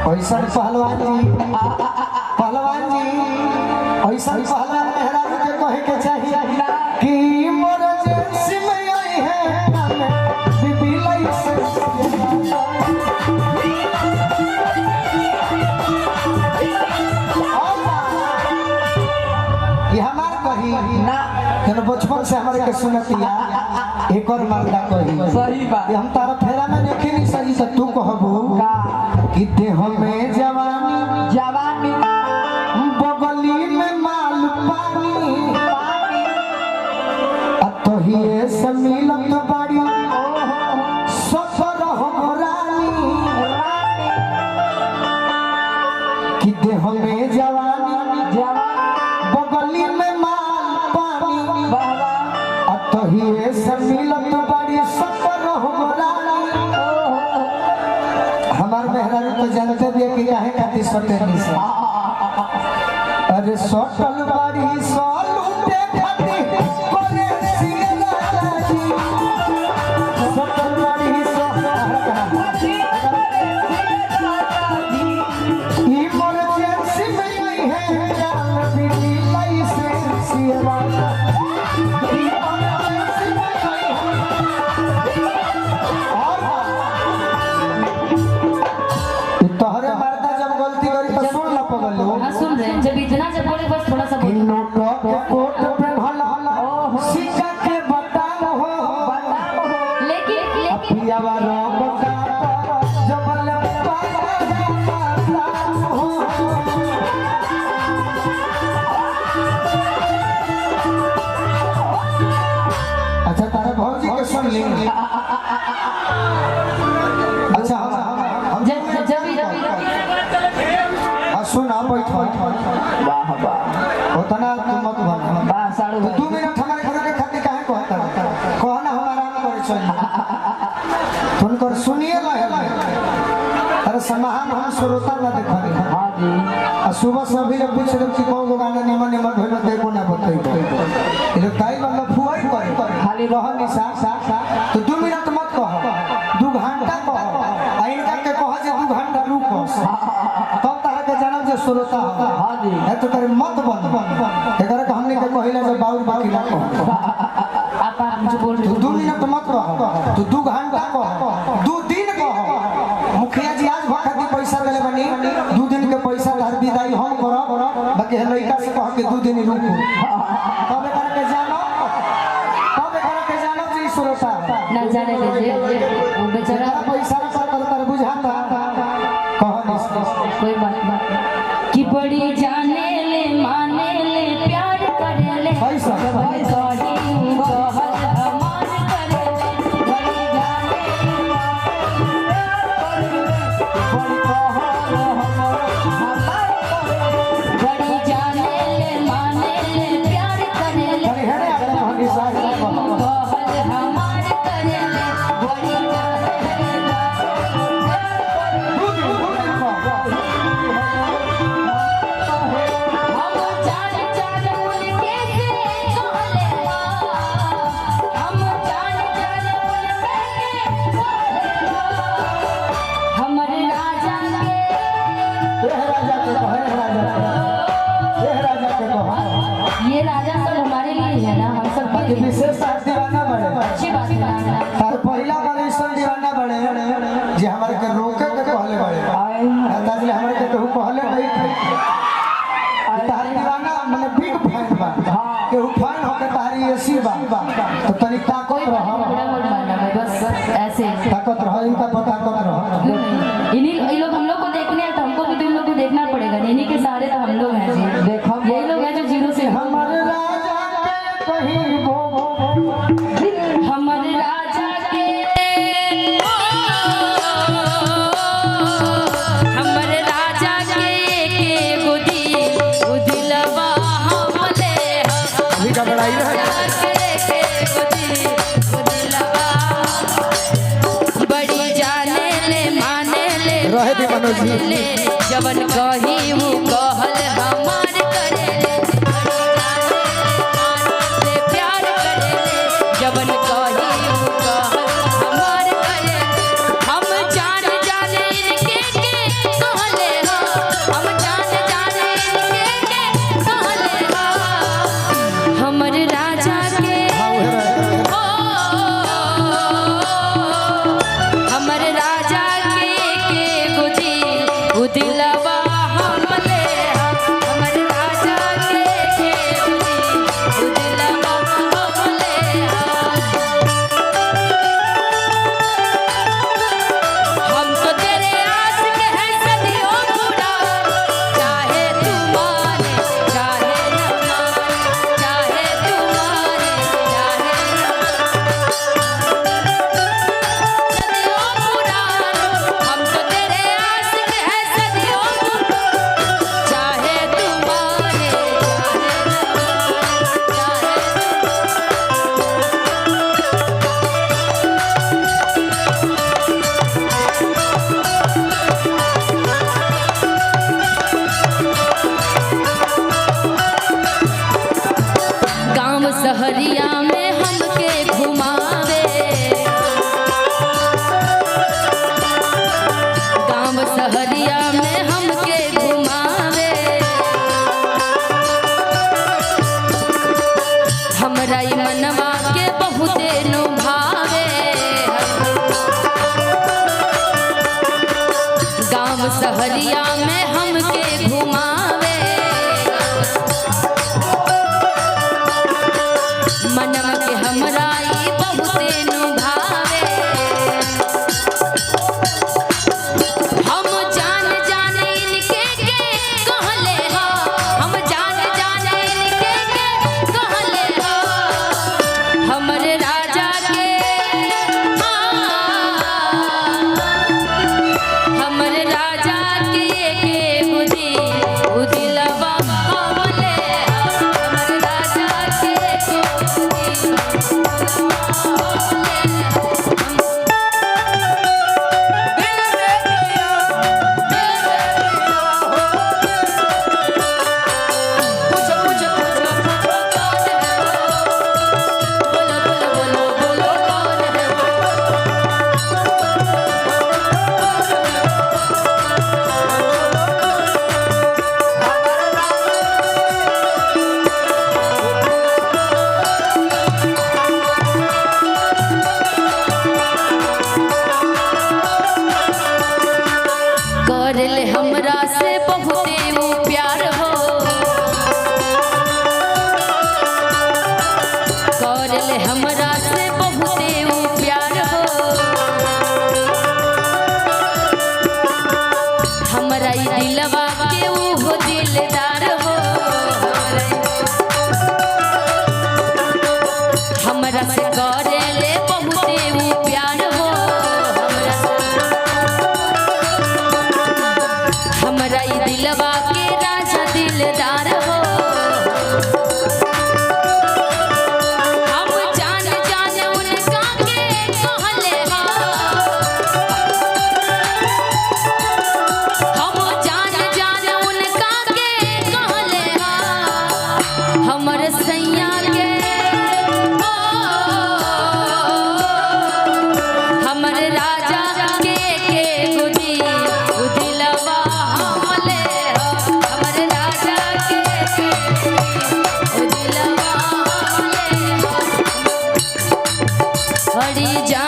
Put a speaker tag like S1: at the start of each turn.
S1: ऐसा पहलवान जी ऐसा पहलवान मेहरारू के कहे के चाहिए कि मोर जेंसी में आई है बीबी लाइसेंस ये हमार कही ना जन बचपन से हमारे के सुनतिया एक और मर्दा कही
S2: सही बात
S1: हम तारा फेरा में देखे नहीं सही से तू कहबू कि देह में जवानी बगली में माल पानी अतहिए से मिलत बाड़ी सफर हमरानी कि देह में जवानी बगली में माल पानी अतहिए से मिलत बाड़ी सफर हमरानी। हमार मेहरारू तो जानते भी है कि काहे खातिर सटे नहीं से अरे सटल बाड़ी सलूटे खातिर करे सिला जी सटल बाड़ी इमरजेंसी में नहीं है जान बीबी लाइसेंस वाला इमरजेंसी में नहीं है तोहरे मर्दा जब गलती करी तो सुन ला पगलो
S3: हाँ सुन रहे हैं जब इतना जब बोले बस थोड़ा सा बोलो
S1: नोटो के कोट पे भला सिक्का के बताम हो
S3: लेकिन
S1: पियावा रोब का जबल पाया हो अच्छा तारे भौजी के सुन ली अच्छा हम
S3: जब
S1: सुन आप बैठ
S2: वाह वाह
S1: उतना तू मत बन
S2: वाह साड़ू
S1: तो 2 मिनट हमारे घर के खातिर काहे कहता कहना हमारा आराम करे चाहिए तुमकर सुनिए ना अरे समाहन हम श्रोता ना देखा
S2: हाँ जी
S1: सुबह से अभी लोग पूछ रहे कि कौन लोग आना निमन निमन भइल देखो ना बताइबो ये लोग काई वाला फुआई करे खाली रह निशा तो 2 मिनट मत कह 2 घंटा कह आ इनका के कह जे 2 घंटा रुको तब तारा के जानब जे श्रोता
S2: हाँ जी
S1: है तो तेरे मत बन एकरा के हमने के कहिला जे बाउर बाकी ना कह
S3: आप मुझे बोल रहे
S1: तू 2 मिनट मत कह तू 2 घंटा कह 2 दिन कह मुखिया जी आज भखा के पैसा देले बनी 2 दिन के पैसा हर विदाई हम करब बाकी लड़का से कह के 2 दिन रुको तब एकरा के जानो जी श्रोता
S3: ना जाने दीजिए वो बेचारा
S1: जरा पैसा ना कर बुझाता कह
S3: कोई बात कि बड़ी जाने ले माने ले प्यार करे ले
S1: पैसा
S3: कही कहल हमार करे ले बड़ी जाने ले बड़ी जाने ले माने ले प्यार करे ले
S1: अरे है अपना हमेशा
S3: कहल हमार करे ले बड़ी जाने ये राजा सब हमारे लिए है ना हम सब
S1: बाकी विशेष दीवाना बड़े
S3: अच्छी बात है
S1: तार पहला वाले सब दीवाना बड़े जे हमारे के रोके के कहले बड़े ताजले हमारे के कहू कहले नहीं तार दीवाना माने बिग फैन बा केहू फैन होके तारी एसी बा तो तनी ताकत रह
S3: बुरा मत मानना मैं बस ऐसे
S1: ताकत रह इनका पता कब रह
S3: इन्हीं ये लोग हम लोग को देखने हैं तो हमको भी तो इन लोग को देखना पड़ेगा इन्हीं के सहारे तो हम लोग हैं जी
S1: देखो
S3: यही लोग हैं जो जीरो से
S1: हमारे राजा के कहीं
S3: हमारे राजा के हमारे राजा के गुदी उदिलवा हमले
S1: अभी का बड़ाई है
S3: बड़ी जाने ले माने ले
S1: रहे दी मनोज जी
S3: जवन कही वो कहल हमार करे ले प्यार करे ले जवन कही नु भावे गांव सहरिया में हमके घुमावे मनवा के हमरा ई बहुते नु भावे हम जान जाने इनके के कहले हो हम जान जाने इनके के कहले हो हमरे राजा के हमरे राजा के बुद्धि उदिलवा हमले हमरे राजा के करले हमरा से बहुते वो प्यार हो करले हमरा से बहुते वो प्यार हो हमरा ई दिलवा के वो दिलदार हो हमरा से करले बहुते वो प्यार हो हमरा ई दिलवा के राजा दिलदार हो हम जान जाने उनका के कहले हो हम जान जाने उनका के कहले हो हमर सैया के हमर राजा के गुदी उदिलवा हमले हो हमर राजा के उदिलवा हमले हो हरी जा